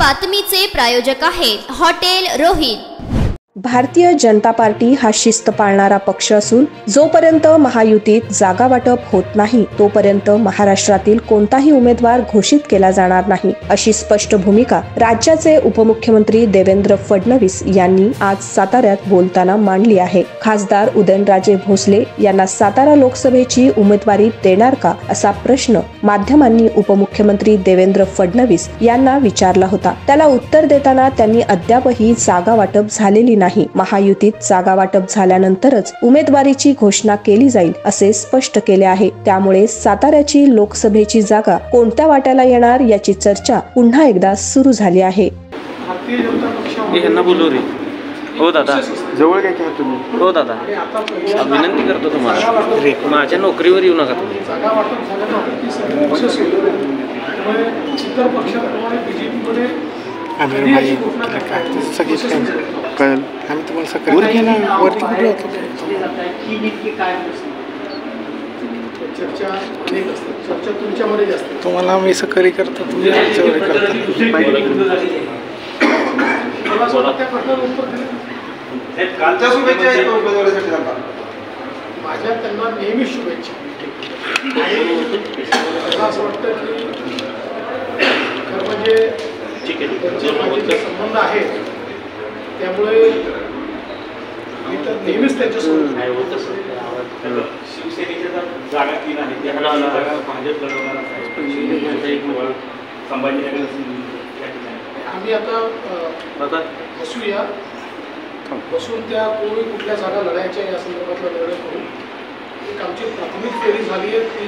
बातमीचे प्रायोजक आहेत hotel Rohit. Bharatiya Janata party हा शिस्त पाळणारा पक्ष असून जोपर्यंत महायुतीत जागा वाटप होत नाही तोपर्यंत महाराष्ट्रातील कोणताही उमेदवार घोषित केला जाणार नाही, अशी स्पष्ट भूमिका राज्याचे उपमुख्यमंत्री देवेंद्र फडणवीस यांनी आज साताऱ्यात बोलताना मांडली आहे। खासदार उदयनराजे भोसले यांना सातारा लोकसभेची उमेदवारी देणार का, असा प्रश्न माध्यमांनी उपमुख्यमंत्री देवेंद्र फडणवीस यांना विचारला होता। त्याला उत्तर देताना त्यांनी अद्यापही जागा वाटप झालेली नाही, महायुतीत जागा वाटप झाल्यानंतरच उमेदवारीची घोषणा केली जाईल असे स्पष्ट केले आहे। त्यामुळे साताऱ्याची लोकसभेची जागा कोणत्या वाट्याला येणार याची चर्चा पुन्हा एकदा सुरू झाली आहे। हो दादा, जवळ काय काय तुम्ही? हो दादा, विनंती करतो तुम्हाला, माझ्या नोकरीवर येऊ नका तुम्ही। आम्ही भाई काय सगळीच कळेल, आम्ही तुम्हाला सकाळी वरती कुठे होतो चर्चा तुमच्यामध्ये जास्त, तुम्हाला आम्ही सकाळी करतो, तुम्ही आमच्यावर करता। माझ्या त्यांना नेहमी शुभेच्छा। असं वाटतं की खरं म्हणजे संबंध आहेत, त्यामुळे मी तर नेहमीच त्यांच्यासोबत। शिवसेनेच्या जागा 3 आहेत, भाजप लढवणार संभाजीनगर। आम्ही आता बसूया, बसून त्या कोणी कुठल्या जागा लढायच्या या संदर्भातला निर्णय करू। एक आमची प्राथमिक फेरी झाली आहे, ती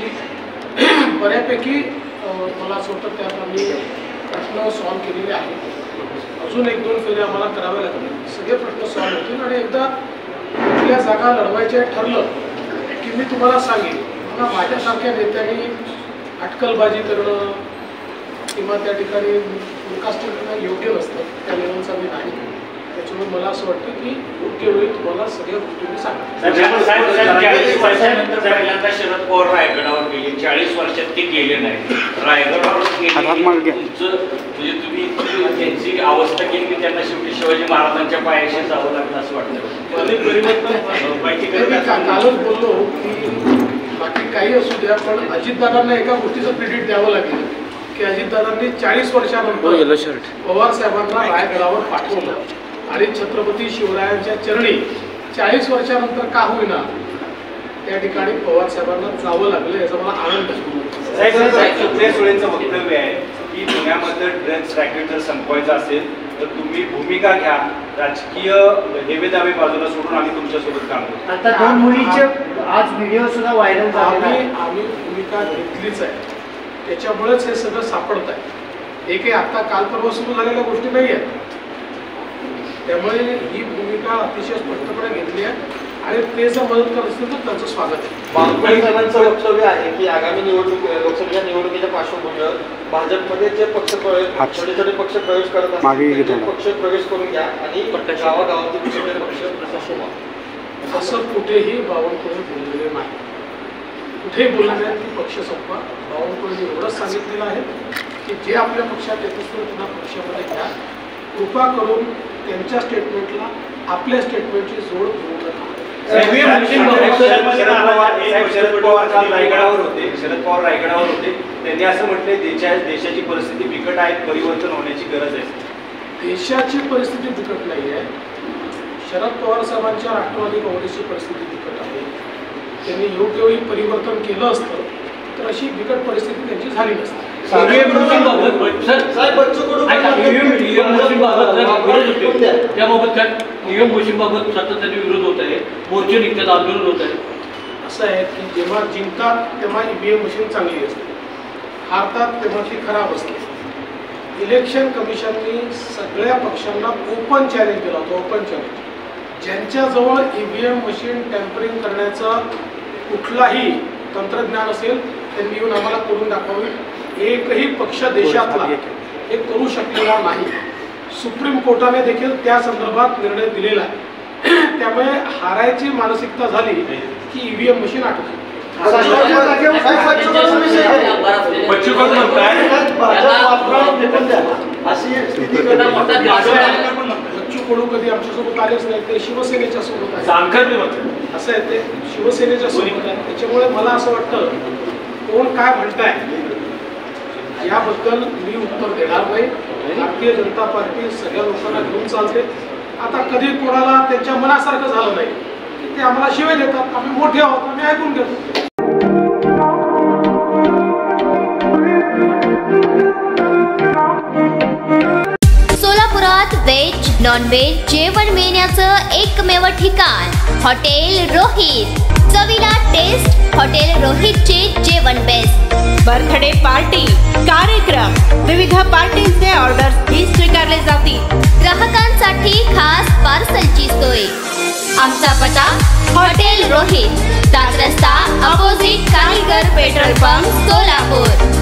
बऱ्यापैकी मला असं वाटतं त्यात आम्ही प्रश्न सॉल्व केलेले आहेत। अजून 1-2 फेऱ्या आम्हाला कराव्या लागतील, सगळे प्रश्न सॉल्व होतील आणि एकदा कुठल्या जागा लढवायच्या ठरलं की मी तुम्हाला सांगेन। मला माझ्यासारख्या नेत्यांनी अटकलबाजी करणं किंवा त्या ठिकाणी विकास करणं योग्य नसतं, त्या लेवलचा मी नाही। त्याच्यामुळे मला असं वाटतं की योग्य वेळी तुम्हाला सगळ्या गोष्टी मी सांगतो। 40 वर्षानंतर पहिल्यांदा शरद पवार रायगडावर गेले, 40 वर्षात ते गेले नाही। रायगडावर म्हणजे तुम्ही त्यांची अवस्था केली की त्यांना शेवटी शिवाजी महाराजांच्या पायाशी जावं लागलं असं वाटतं। कालच बोललो की बाकी काही असू द्या, पण अजितदादांना एका गोष्टीचं क्रेडिट द्यावं लागेल की अजितदादांनी 40 वर्षानंतर पवार साहेबांना रायगडावर पाठवलं आणि छत्रपती शिवरायांच्या चरणी 40 वर्षानंतर का होईना त्या ठिकाणी पवार साहेबांना जावं लागलं, याचा मला आनंद आहे। सुप्रिया सुळेंचं वक्तव्य आहे की पुण्यामध्ये ड्रग्स रॅकेट जर संपवायचं असेल तर तुम्ही भूमिका घ्या, राजकीय हेवेदावे बाजूला सोडून आम्ही तुमच्यासोबत काम करू। आता 2 मुलींचे आज व्हिडिओ सुद्धा व्हायरल झाले, आम्ही भूमिका घेतलीच आहे, त्याच्यामुळेच हे सगळं सापडत आहे। हे काही आता काल परवा सुरू झालेल्या गोष्टी नाही आहेत, त्यामुळे ही भूमिका अतिशय स्पष्टपणे घेतली आहे आणि ते जर मदत करत असतील तर त्यांचं स्वागत आहे। बावनकुळे साहेबांचं वक्तव्य आहे की आगामी लोकसभेच्या निवडणुकीच्या पार्श्वभूमीवर भाजपमध्ये जे छोटे पक्ष प्रवेश करत असतात पक्ष प्रवेश करून घ्या आणि गावागावातील छोटे पक्ष प्रशासन। असं कुठेही बावनकुळे बोललेले नाही, कुठेही बोलले नाही की पक्ष संपवा। बावनकुळे एवढंच सांगितलेलं आहे की जे आपल्या पक्षात येत असतील त्यांना पक्षामध्ये घ्या, कृपा करून त्यांच्या स्टेटमेंटला आपल्या स्टेटमेंटची जोड करू नका। शरद पवार रायगडावर होते, त्यांनी असं म्हटले देशाची परिस्थिती बिकट आहे, परिवर्तन होण्याची गरज आहे। देशाची परिस्थिती बिकट नाही आहे, शरद पवार साहेबांच्या राष्ट्रवादी काँग्रेसची परिस्थिती बिकट आहे। त्यांनी योग्य वेळी परिवर्तन केलं असतं तर अशी बिकट परिस्थिती त्यांची झाली नसती। ईव्हीएम मशीनबाबत सातत्याने विरोध होत आहे, मोर्चे निघतात, आंदोलन होत आहे। असं आहे की जेव्हा जिंकतात तेव्हा ईव्हीएम मशीन चांगली असते, हारतात तेव्हा ती खराब असते। इलेक्शन कमिशननी सगळ्या पक्षांना ओपन चॅलेंज केलं होतं, ओपन चॅलेंज। ज्यांच्याजवळ ईव्हीएम मशीन टॅम्परिंग करण्याचं कुठलाही तंत्रज्ञान असेल त्यांनी येऊन आम्हाला करून दाखवावी। एकही पक्ष देशातला हे करू शकलेला नाही। सुप्रीम कोर्टाने देखील त्या संदर्भात निर्णय दिलेला आहे। त्यामुळे हारायची मानसिकता झाली की ईव्हीएम मशीन आठवते। बच्चू कडू म्हणताय अशी बच्चू कडू कधी आमच्यासोबत आलेच नाही, ते शिवसेनेच्या सोबत आहे, असं आहे, ते शिवसेनेच्या सोबत आहे. त्याच्यामुळे मला असं वाटतं कोण काय म्हणताय याबद्दल मी उत्तर देणार नाही. भारतीय जनता पार्टी सगळ्या लोकांना घेऊन चालते. आता कधी कोणाला त्यांच्या मनासारखं झालं नाही ते आम्हाला शिवाय देतात, आम्ही मोठे आहोत, आम्ही ऐकून घेतो. सोलापुरात व्हेज नॉन व्हेज जेवण मिळण्याचं एकमेव ठिकाण हॉटेल रोहित. चवीला टेस्ट हॉटेल रोहितचे जेवण बेस्ट. बर्थडे पार्टी, कार्यक्रम, विविध पार्टींचे ऑर्डर्स ही स्वीकारले जातील. ग्राहकांसाठी खास पार्सलची सोय. आमचा पत्ता हॉटेल रोहित, 7 रस्ता अपोजिट कारीगर पेट्रोल पंप, सोलापूर.